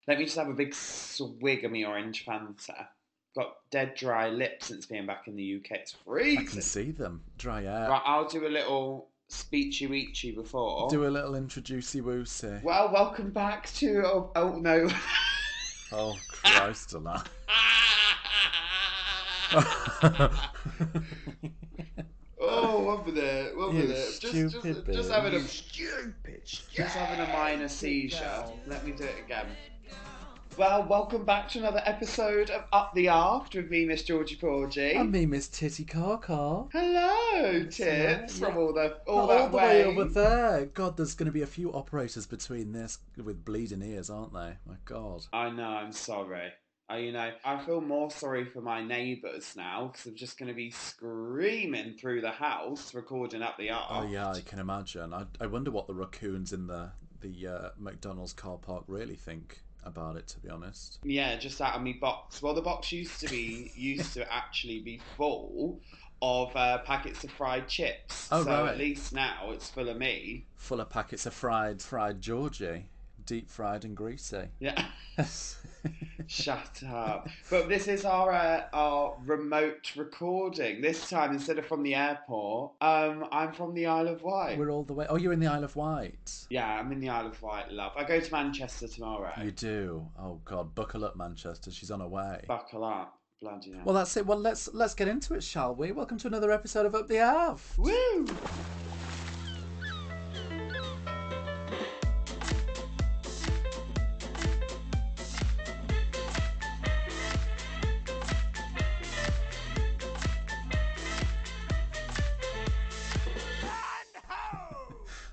Let me just have a big swig of my orange Fanta. Got dead dry lips since being back in the UK. It's freezing. I can see them. Dry air. Right, I'll do a little speechy-weechy before. Do a little introducey-woosey. Well, welcome back to... Oh no. Oh, Christ alive. Oh, one minute. Just having a minor seizure. Let me do it again. Well, welcome back to another episode of Up the Aft with me, Miss Georgie Porgy. And me, Miss Titty Car. Hello, Tits, from all that the way. way over there. God, there's going to be a few operators between this with bleeding ears, aren't they? My God. I know, I'm sorry. I feel more sorry for my neighbours now because I'm just going to be screaming through the house recording Up the Aft. Oh yeah, I can imagine. I wonder what the raccoons in the McDonald's car park really think about it, to be honest. Yeah, just out of me box. Well, the box used to actually be full of packets of fried chips. Oh, so right. At least now it's full of me. Full of packets of fried Georgie, deep fried and greasy. Yeah. Shut up. But this is our remote recording. This time, instead of from the airport, I'm from the Isle of Wight. We're all the way... Oh, you're in the Isle of Wight? Yeah, I'm in the Isle of Wight, love. I go to Manchester tomorrow. You do? Oh, God. Buckle up, Manchester. She's on her way. Buckle up. Bloody hell. Well, that's it. Well, let's get into it, shall we? Welcome to another episode of Up the Aft. Woo!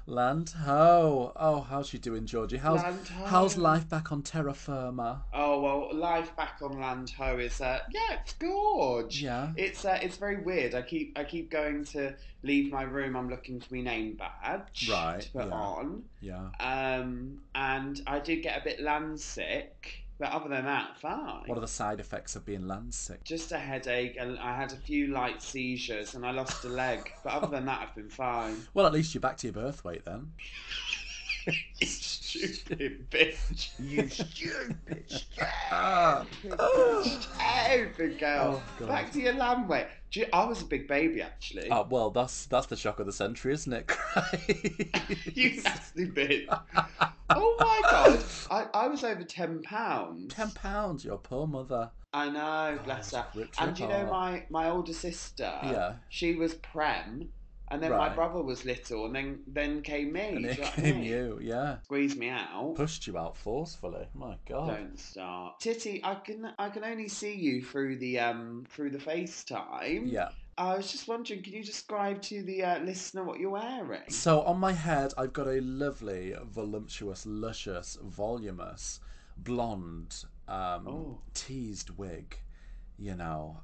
Land ho! Oh, how's she doing, Georgie? How's life back on terra firma? Oh well, life back on Land Ho is it's gorge. Yeah. It's very weird. I keep going to leave my room. I'm looking for my name badge to put on. Yeah. And I did get a bit land sick. But other than that, fine. What are the side effects of being land sick? Just a headache, and I had a few light seizures, and I lost a leg. But other than that, I've been fine. Well, at least you're back to your birth weight then. You stupid bitch. You stupid, stupid girl. Oh, back to your lamb weight. I was a big baby, actually. Well, that's the shock of the century, isn't it? You nasty bitch. Oh my God. I was over £10. £10, your poor mother. I know, bless her. And you know my older sister, she was prem, and then my brother was little, and then came me. And then came you, yeah. Squeezed me out. Pushed you out forcefully. My God. Don't start. Titty, I can only see you through the FaceTime. Yeah. I was just wondering, can you describe to the listener what you're wearing? So on my head, I've got a lovely, voluptuous, luscious, voluminous, blonde, teased wig. You know,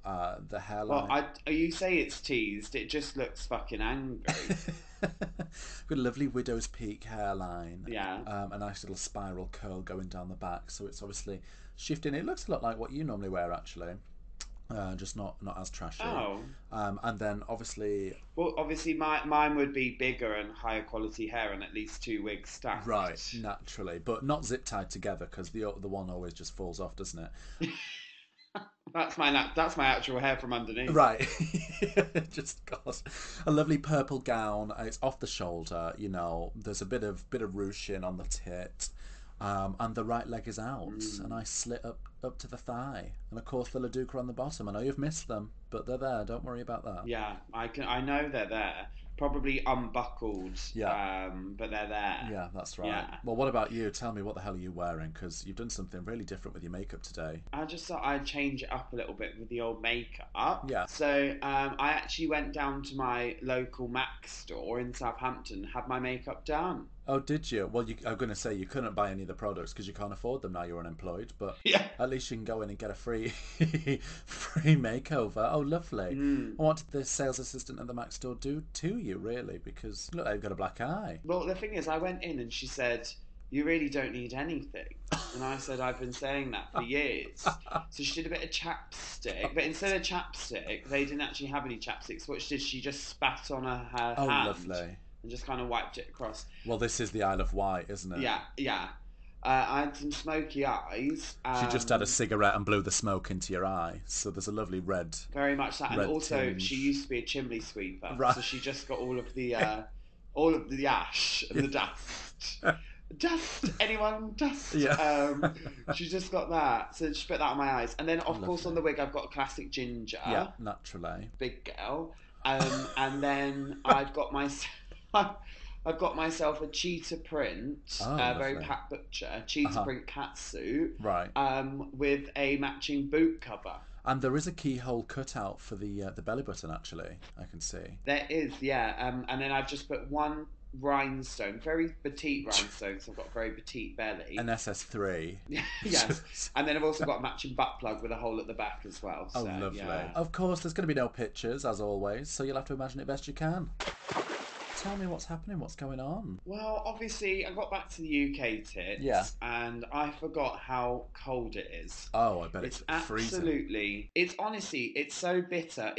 the hairline. Well, you say it's teased. It just looks fucking angry. Got a lovely widow's peak hairline. Yeah. A nice little spiral curl going down the back. So it's obviously shifting. It looks a lot like what you normally wear, actually. Just not as trashy. Oh. And then obviously... Well, obviously mine would be bigger and higher quality hair and at least 2 wigs stacked. Right, naturally. But not zip tied together because the one always just falls off, doesn't it? That's my actual hair from underneath. Right. Just God. A lovely purple gown. It's off the shoulder, you know. There's a bit of ruching on the tit. And the right leg is out, a nice slit up to the thigh, and of course the Laduca on the bottom. I know you've missed them, but they're there. Don't worry about that. Yeah, I know they're there. Probably unbuckled. Yeah. But they're there. Yeah, that's right. Yeah. Well, what about you? Tell me, what the hell are you wearing? Because you've done something really different with your makeup today. I just thought I'd change it up a little bit with the old makeup. Yeah. So I actually went down to my local Mac store in Southampton, had my makeup done. Oh, did you? Well, I'm going to say you couldn't buy any of the products because you can't afford them now. You're unemployed, but yeah, at least you can go in and get a free makeover. Oh, lovely. And what did the sales assistant at the Mac store do to you, really? Because look, they've got a black eye. Well, the thing is, I went in and she said, "You really don't need anything." And I said, "I've been saying that for years." So she did a bit of chapstick, but instead of chapstick, they didn't actually have any chapsticks. What she did, she just spat on her hand. Oh, lovely. And just kind of wiped it across. Well, this is the Isle of Wight, isn't it? Yeah. I had some smoky eyes. She just had a cigarette and blew the smoke into your eye, so there's a lovely red. Very much that, and also tinge. she used to be a chimney sweeper, right. so she just got all of the ash and the dust. Dust, anyone? Dust. Yeah. She just got that, so she put that on my eyes, and then of course on the wig I've got a classic ginger. Yeah, naturally. Big girl. And then I've got myself a cheetah print, very Pat Butcher, cheetah print catsuit, right? With a matching boot cover. And there is a keyhole cutout for the belly button. Actually, I can see there is, yeah. And then I've just put one rhinestone, very petite rhinestone, so I've got a very petite belly. An SS3. Yes. And then I've also got a matching butt plug with a hole at the back as well. So, lovely. Yeah. Of course, there's going to be no pictures, as always, so you'll have to imagine it best you can. Tell me what's happening, what's going on? Well, obviously, I got back to the UK, Tits, and I forgot how cold it is. Oh, I bet it's freezing. Absolutely. It's honestly, it's so bitter.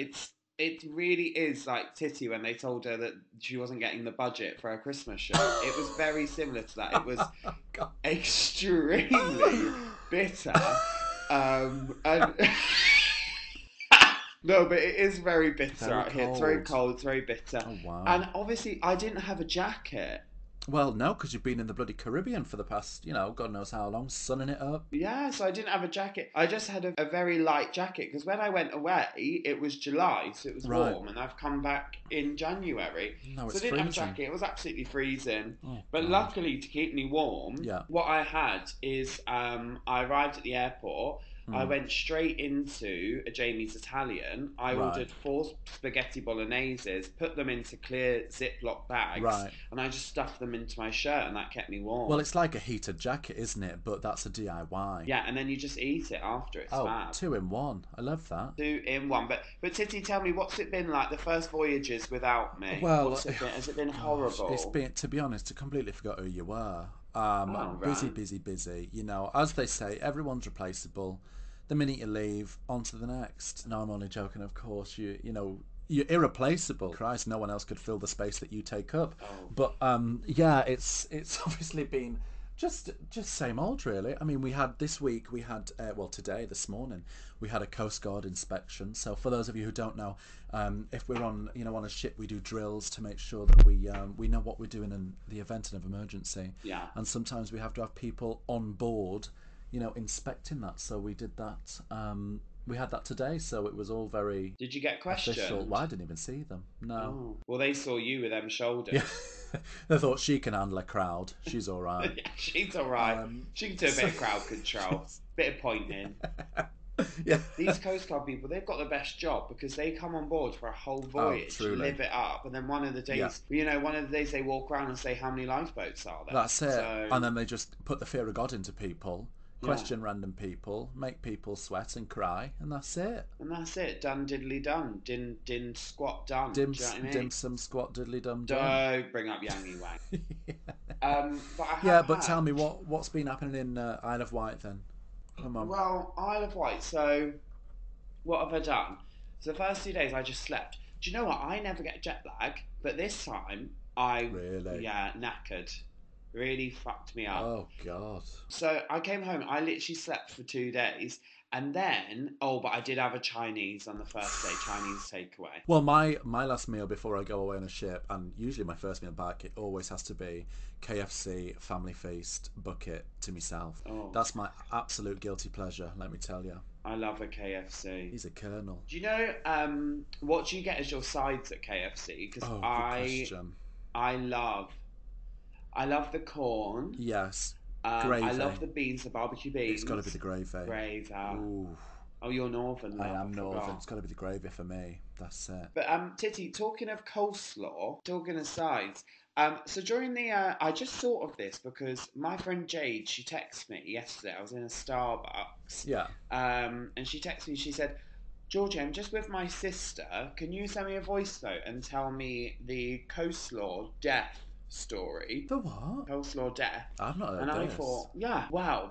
It really is like Titty when they told her that she wasn't getting the budget for her Christmas show. It was very similar to that. It was extremely bitter. And no, but it is very bitter out here. It's very cold, it's very bitter. Oh, wow. And obviously, I didn't have a jacket. Well, no, because you've been in the bloody Caribbean for the past, God knows how long, sunning it up. Yeah, so I didn't have a jacket. I just had a very light jacket, because when I went away, it was July, so it was warm, and I've come back in January. No, it's so I didn't freezing. have a jacket. It was absolutely freezing. Oh, but luckily, to keep me warm, what I had is I arrived at the airport. I went straight into a Jamie's Italian. I ordered 4 spaghetti bologneses, put them into clear Ziploc bags, and I just stuffed them into my shirt, and that kept me warm. Well, it's like a heated jacket, isn't it? But that's a DIY. Yeah, and then you just eat it after. It's fab. 2 in 1. I love that. 2 in 1. But Titty, tell me, what's it been like, the first voyages without me? Well, has it been horrible? It's been, to be honest, I completely forgot who you were. Busy. As they say, everyone's replaceable. The minute you leave, on to the next. No, I'm only joking, of course. You're irreplaceable. Christ, no one else could fill the space that you take up. But it's obviously been just same old, really. I mean, this morning we had a Coast Guard inspection. So for those of you who don't know, if we're on a ship, we do drills to make sure that we know what we're doing in the event of emergency. Yeah. And sometimes we have to have people on board, inspecting that. So we did that. We had that today, so it was all very. Did you get questioned? Official. Well, I didn't even see them. No. Oh. Well, they saw you with them shoulders. Yeah. They thought she can handle a crowd. She's all right. Yeah, she's all right. She can do a bit of crowd control, bit of pointing. Yeah. These Coast Guard people, they've got the best job because they come on board for a whole voyage, live it up, and then one of the days, they walk around and say how many lifeboats are there. That's it. And then they just put the fear of God into people. Question random people, make people sweat and cry, and that's it. Done diddly done. Din squat done. Dim some squat diddly dum dum. Don't bring up Yangy Wang. But tell me what's been happening in Isle of Wight then? Come on. Well, Isle of Wight. So, what have I done? So the first 2 days I just slept. Do you know what? I never get jet lag, but this time knackered. Really fucked me up. Oh, God. So I came home, I literally slept for 2 days, and then, but I did have a Chinese on the first day, Chinese takeaway. Well, my last meal before I go away on a ship, and usually my first meal back, it always has to be KFC, family feast, bucket to myself. Oh. That's my absolute guilty pleasure, let me tell you. I love a KFC. He's a colonel. Do you know, what do you get as your sides at KFC? Because I love the corn. Yes. Gravy. I love the beans, the barbecue beans. It's got to be the gravy. Ooh. Oh, you're Northern. I am Northern. It's got to be the gravy for me. That's it. But Titty, talking of coleslaw, talking of sides. So during the, I just thought of this because my friend Jade, she texted me yesterday. I was in a Starbucks. Yeah. And she texted me. She said, Georgie, I'm just with my sister. Can you send me a voice note and tell me the coleslaw death story? The what? Coleslaw death. I've not heard this. And I thought,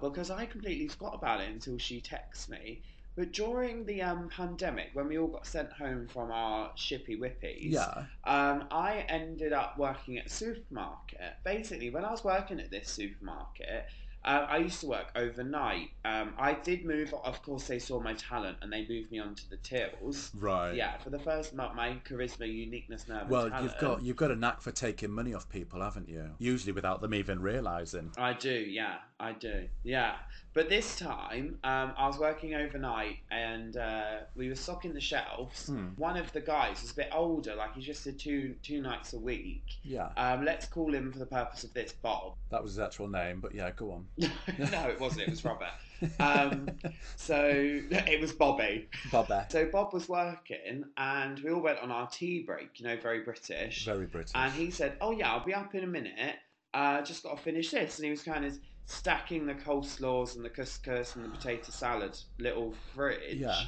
because I completely forgot about it until she texted me. But during the pandemic, when we all got sent home from our shippy whippies, I ended up working at a supermarket. Basically, when I was working at this supermarket, I used to work overnight. I did move. Of course, they saw my talent and they moved me onto the tills. Right. Yeah, for the first month, my charisma, uniqueness, nerve, and Well, talent. you've got a knack for taking money off people, haven't you? Usually without them even realising. I do, yeah, I do, yeah. But this time, I was working overnight and we were stocking the shelves. One of the guys was a bit older, like he just did two nights a week. Yeah. Let's call him for the purpose of this Bob. That was his actual name, but yeah, go on. No, it wasn't. It was Robert. So it was Bobby. Bobby. So Bob was working, and we all went on our tea break. You know, very British. Very British. And he said, "Oh yeah, I'll be up in a minute. Just got to finish this." And he was kind of stacking the coleslaws and the couscous and the potato salad little fridge. Yeah.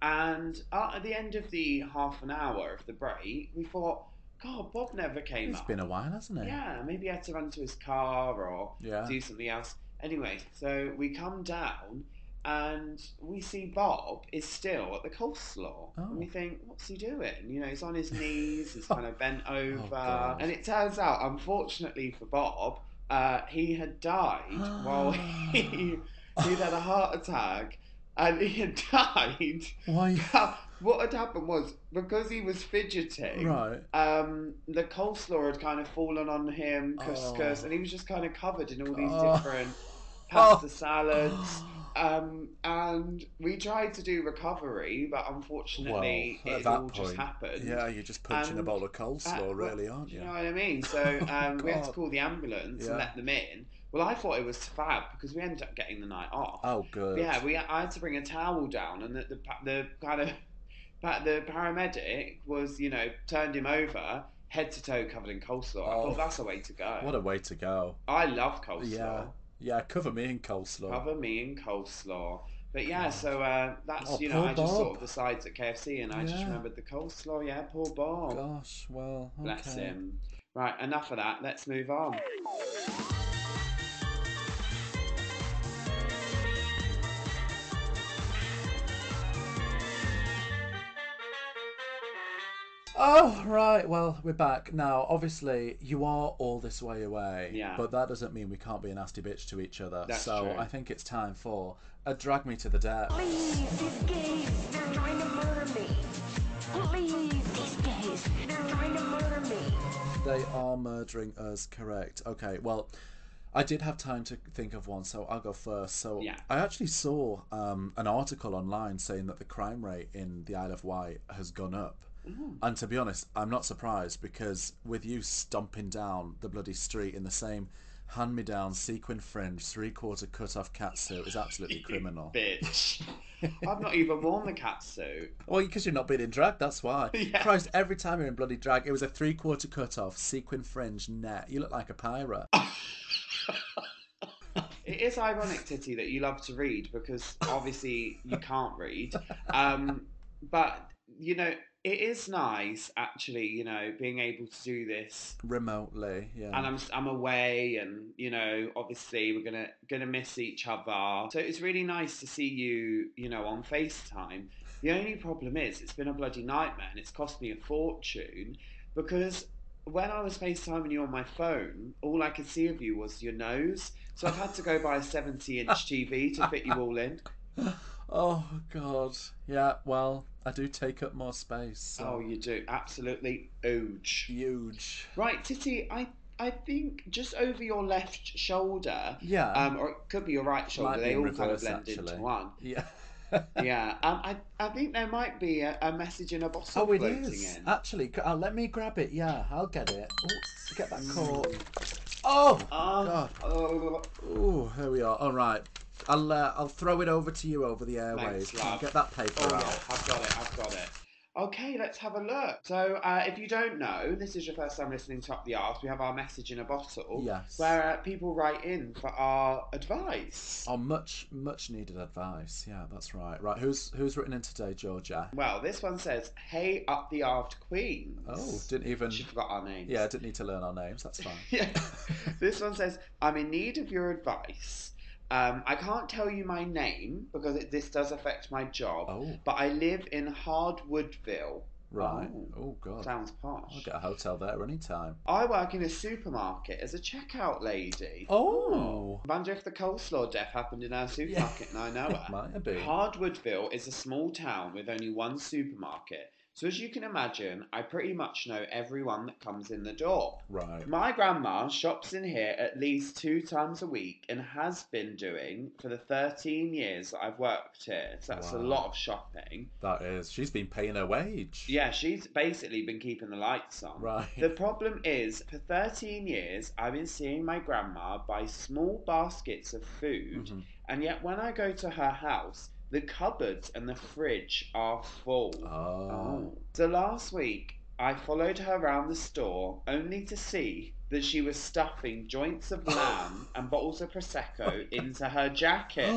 And at the end of the half an hour of the break, we thought, God, Bob never came up. It's been a while, hasn't it? Yeah, maybe he had to run to his car or Yeah. do something else. Anyway, so we come down and we see Bob is still at the coleslaw. Oh. And we think, what's he doing? You know, he's on his knees, he's kind of bent over. God. And it turns out, unfortunately for Bob, he had died while he'd had a heart attack. And he had died. Why? What had happened was, because he was fidgeting, Right. the coleslaw had kind of fallen on him, couscous, and he was just kind of covered in all these different pasta salads. And we tried to do recovery, but unfortunately it all just happened. Yeah, you're just punching a bowl of coleslaw, really, aren't you? You know what I mean? So we had to call the ambulance and let them in. Well, I thought it was fab because we ended up getting the night off. Oh, good. But yeah, I had to bring a towel down, and the kind of the paramedic was, you know, turned him over, head to toe covered in coleslaw. I thought that's a way to go. What a way to go. I love coleslaw. Yeah. Yeah, cover me in coleslaw. Cover me in coleslaw. But yeah, so that's, you know, poor I just Bob. saw the sides at KFC and I just remembered the coleslaw. Yeah, poor Bob. Gosh, well, okay. Bless him. Right, enough of that. Let's move on. Oh, right. Well, we're back. Now, obviously, you are all this way away. Yeah. But that doesn't mean we can't be a nasty bitch to each other. That's so true. I think it's time for a Drag Me to the Depths. Please, these gays, they're trying to murder me. Please, these gays, they're trying to murder me. They are murdering us, correct. Okay, well, I did have time to think of one, so I'll go first. So Yeah. I actually saw an article online saying that the crime rate in the Isle of Wight has gone up. And to be honest, I'm not surprised, because with you stomping down the bloody street in the same hand-me-down sequin fringe 3/4 cut off catsuit is absolutely criminal. Bitch. I've not even worn the catsuit. Well, because you're not being in drag, that's why. Yeah. Christ, every time you're in bloody drag, it was a 3/4 cut off sequin fringe net. You look like a pirate. It is ironic, Titty, that you love to read, because obviously you can't read. But, you know, it is nice, actually, you know, being able to do this Remotely, yeah. and I'm away, and, you know, obviously we're gonna miss each other. So it's really nice to see you, you know, on FaceTime. The only problem is it's been a bloody nightmare, and it's cost me a fortune, because when I was FaceTiming you on my phone, all I could see of you was your nose. So I've had to go buy a 70-inch TV to fit you all in. Oh, God. Yeah, well, I do take up more space. So. Oh, you do. Absolutely huge. Huge. Right, Titty, I think just over your left shoulder, Yeah. or it could be your right shoulder, Might be they in all reverse, kind of blend actually. into one. Yeah. Yeah, I think there might be a message in a bottle Oh, it floating is. in. Actually, let me grab it. Yeah, I'll get it. Oh, get that cork. Oh, God. Oh, here we are. All right. I'll throw it over to you over the airways. Thanks, love. Get that paper Oh, out. yeah, I've got it. Okay, let's have a look. So, if you don't know, this is your first time listening to Up the Arse, we have our message in a bottle. Yes. Where people write in for our advice. Oh, much needed advice. Yeah, that's right. Right, who's written in today, Georgia? Well, this one says, "Hey, Up the Arse Queens." Oh, didn't even. She forgot our names. Yeah, I didn't need to learn our names. That's fine. Yeah. This one says, "I'm in need of your advice. I can't tell you my name because this does affect my job, Oh. but I live in Hardwoodville. Right. Oh, God. Sounds posh. I'll get a hotel there anytime. I work in a supermarket as a checkout lady. Oh. I wonder if the coleslaw death happened in our supermarket and I know It it. might have been. Hardwoodville is a small town with only one supermarket. So as you can imagine, I pretty much know everyone that comes in the door. Right. My grandma shops in here at least 2 times a week and has been doing for the 13 years that I've worked here. So that's a lot of shopping. That is. She's been paying her wage. Yeah, she's basically been keeping the lights on. Right. The problem is, for 13 years, I've been seeing my grandma buy small baskets of food, and yet when I go to her house, the cupboards and the fridge are full. Oh. So last week, I followed her around the store only to see that she was stuffing joints of lamb and bottles of Prosecco into her jacket.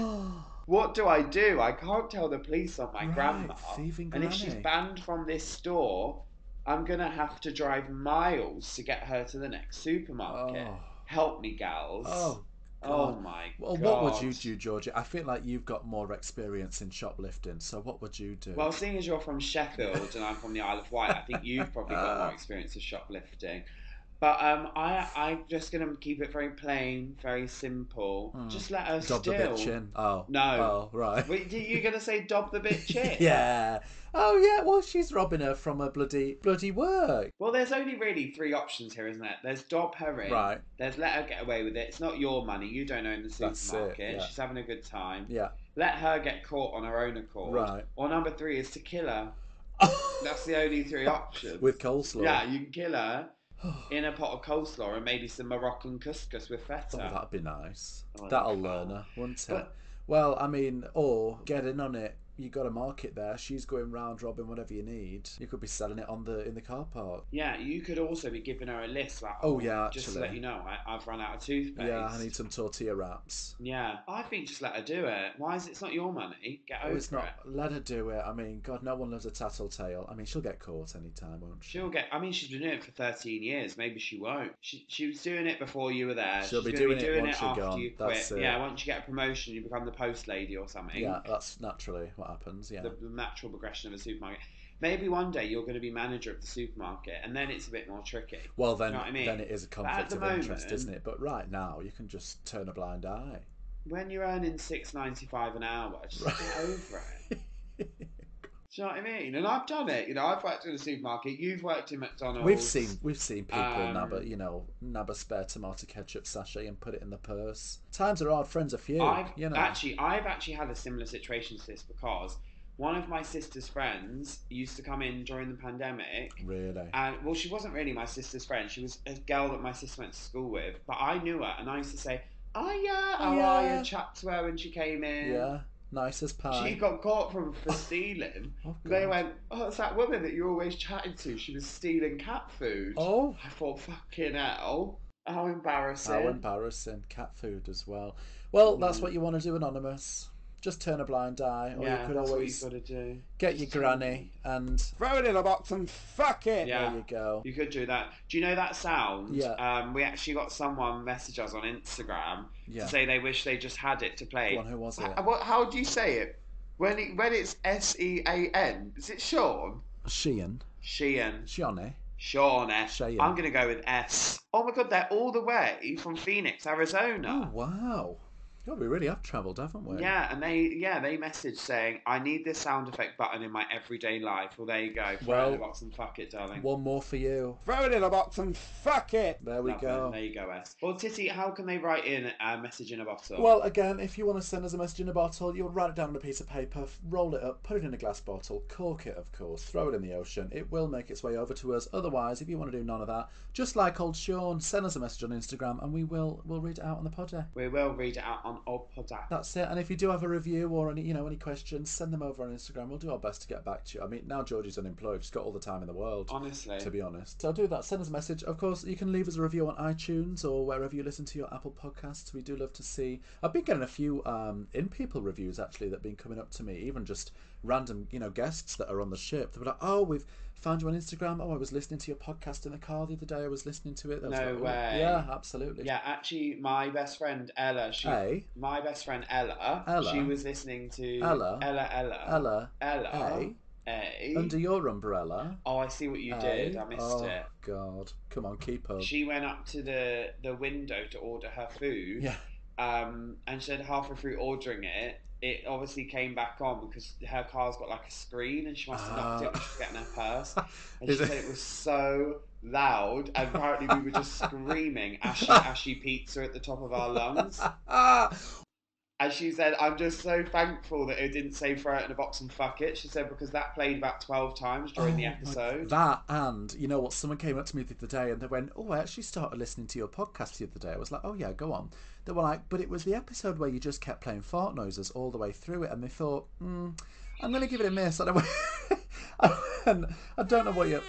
What do? I can't tell the police on my grandma. Thieving and if she's banned from this store, I'm going to have to drive miles to get her to the next supermarket. Help me, gals. Oh my God. Well, what would you do, Georgie? I feel like you've got more experience in shoplifting, so what would you do? Well, seeing as you're from Sheffield and I'm from the Isle of Wight, I think you've probably got more experience of shoplifting. But I'm just going to keep it very plain, very simple. Just let her steal. Dob the bitch in. Oh. No. Oh, right. Wait, you going to say dob the bitch in? Yeah. Oh, yeah. Well, she's robbing her from her bloody work. Well, there's only really 3 options here, isn't it? There's dob her in. Right. There's let her get away with it. It's not your money. You don't own the supermarket. That's it, yeah. She's having a good time. Yeah. Let her get caught on her own accord. Right. Or number 3 is to kill her. That's the only 3 options. With coleslaw. Yeah, you can kill her in a pot of coleslaw and maybe some Moroccan couscous with feta. Oh, that'd be nice. Oh, That'll learn her, wouldn't it? But- Well, I mean, or get in on it. You got a market there. She's going round robbing whatever you need. You could be selling it in the car park. Yeah, you could also be giving her a list like, yeah, just to actually. let you know, I've run out of toothpaste. Yeah, I need some tortilla wraps. Yeah, I think just let her do it. Why is it? It's not your money. Get over It's not. it. Let her do it. I mean, God, no one loves a tattletale. I mean, she'll get caught any time, won't she? She'll get. I mean, she's been doing it for 13 years. Maybe she won't. She was doing it before you were there. She'll be She's doing gonna it doing once it you're after gone. you quit. That's it. Yeah, once you get a promotion, you become the post lady or something. Yeah, that's naturally what happens. Yeah. The natural progression of a supermarket. Maybe one day you're going to be manager of the supermarket, and then it's a bit more tricky. Well, then, you know what I mean? then it is a conflict of interest, isn't it? But right now, you can just turn a blind eye. When you're earning $6.95 an hour, just get over it. Do you know what I mean? And I've done it. You know, I've worked in a supermarket. You've worked in McDonald's. We've seen people nab a spare tomato ketchup sachet and put it in the purse. Times are hard, friends are few. I've actually had a similar situation to this because one of my sister's friends used to come in during the pandemic. Really? And well, she wasn't really my sister's friend. She was a girl that my sister went to school with. But I knew her, and I used to say, "Oh yeah, how are you?" Chat to her when she came in. Yeah. Nice as pie. She got caught for stealing. They went, "Oh, it's that woman that you're always chatting to. She was stealing cat food." Oh. I thought, fucking hell. How embarrassing. How embarrassing. Cat food as well. Well, that's what you want to do, Anonymous. Just turn a blind eye. Or yeah, you could that's always what you've got to do. Get your granny and throw it in a box and fuck it. Yeah. There you go. You could do that. Do you know that sound? Yeah. We actually got someone message us on Instagram to say they wish they just had it to play. Go on, who was it? How do you say it? When it's SEAN, is it Sean? Sheehan. Shawnee. Cheyenne. I'm going to go with S. Oh my God, they're all the way from Phoenix, Arizona. Oh, wow. God, we really have travelled, haven't we? Yeah, and they messaged saying, "I need this sound effect button in my everyday life." Well, there you go. Throw it in a box and fuck it, darling. One more for you. Throw it in a box and fuck it. There we go. There you go, S. Well, Titty, how can they write in a message in a bottle? Well, again, if you want to send us a message in a bottle, you'll write it down on a piece of paper, roll it up, put it in a glass bottle, cork it, of course, throw it in the ocean. It will make its way over to us. Otherwise, if you want to do none of that, just like old Sean, send us a message on Instagram and we'll read it out on the podder. We will read it out on old podder. That's it. And if you do have a review or any questions, send them over on Instagram. We'll do our best to get back to you. I mean, now Georgie's unemployed. She's got all the time in the world. Honestly. To be honest. So do that. Send us a message. Of course, you can leave us a review on iTunes or wherever you listen to your Apple podcasts. We do love to see. I've been getting a few in-people reviews, actually, that have been coming up to me. Even just random, guests that are on the ship. They're like, "Oh, we've found you on Instagram. Oh, I was listening to your podcast in the car the other day. I was listening to it." No way. Yeah, absolutely. Yeah, actually, my best friend Ella, she was listening to Ella. Under your umbrella. Oh, I see what you did. I missed it. Oh, God. Come on, keep up. She went up to the window to order her food. Yeah. And she said halfway through ordering it, it obviously came back on because her car's got like a screen and she must have knocked it when she was getting her purse. And she said it was so loud and apparently we were just screaming ashy pizza at the top of our lungs. And she said, I'm just so thankful that it didn't say throw it in a box and fuck it. She said, because that played about 12 times during the episode. That, and you know what? Someone came up to me the other day and they went, I actually started listening to your podcast the other day. I was like, oh yeah, go on. They were like, but it was the episode where you just kept playing fart noises all the way through it. And they thought, I'm going to give it a miss. And I went, I don't know what you...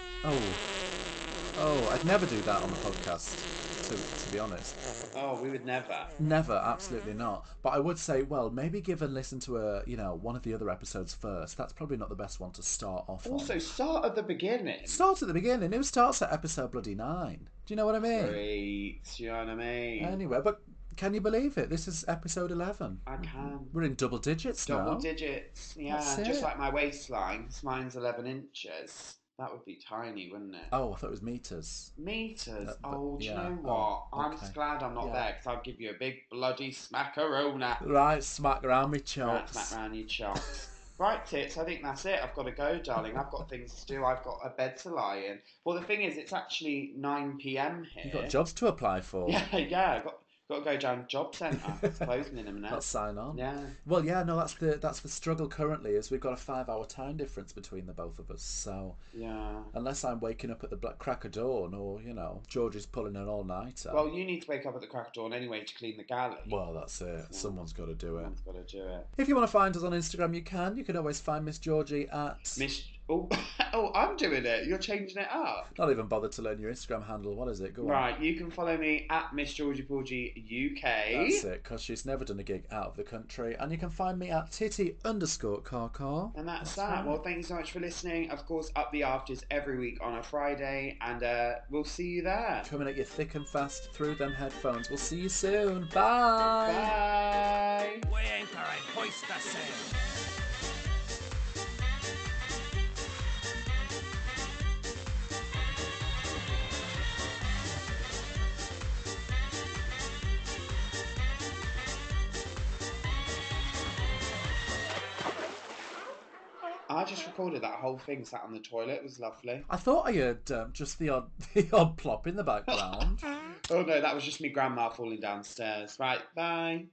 Oh, I'd never do that on the podcast. To be honest. Oh, we would never. Never, absolutely not. But I would say, well, maybe give a listen to one of the other episodes first. That's probably not the best one to start off also, on. Start at the beginning. Start at the beginning. Who starts at episode bloody 9? Do you know what I mean? Great. Do you know what I mean? Anyway, but can you believe it? This is episode 11. I can. We're in double digits now. Double digits, yeah. Just like my waistline. Mine's 11 inches. That would be tiny, wouldn't it? Oh, I thought it was meters. Meters? Do you know what? Oh, okay. I'm just glad I'm not there because I'll give you a big bloody smackarona. Right, smack around me chops. Right, smack around your chops. Right, Tits, I think that's it. I've got to go, darling. I've got things to do. I've got a bed to lie in. Well, the thing is, it's actually 9 p.m. here. You've got jobs to apply for. Yeah, I've got to go down job centre. It's closing in a minute. Let's sign on. Yeah. Well, yeah, no, that's the struggle currently is we've got a 5-hour time difference between the both of us. So yeah, unless I'm waking up at the crack of dawn, or Georgie's pulling an all-nighter. Well, you need to wake up at the crack of dawn anyway to clean the galley. Well, that's it. Yeah. Someone's got to do it. Someone's got to do it. If you want to find us on Instagram, you can. You can always find Miss Georgie at Oh, I'm doing it. You're changing it up. Not even bothered to learn your Instagram handle. What is it? Go on. Right, you can follow me at Miss Georgie Porgy UK. That's it, because she's never done a gig out of the country. And you can find me at Titty_car. And that's that. Right. Well, thank you so much for listening. Of course, Up the Afters every week on a Friday. And we'll see you there. Coming at you thick and fast through them headphones. We'll see you soon. Bye. Bye. We anchor and hoist the sail. I just recorded that whole thing sat on the toilet. It was lovely. I thought I heard just the odd plop in the background. Oh no, that was just me grandma falling downstairs. Right, bye.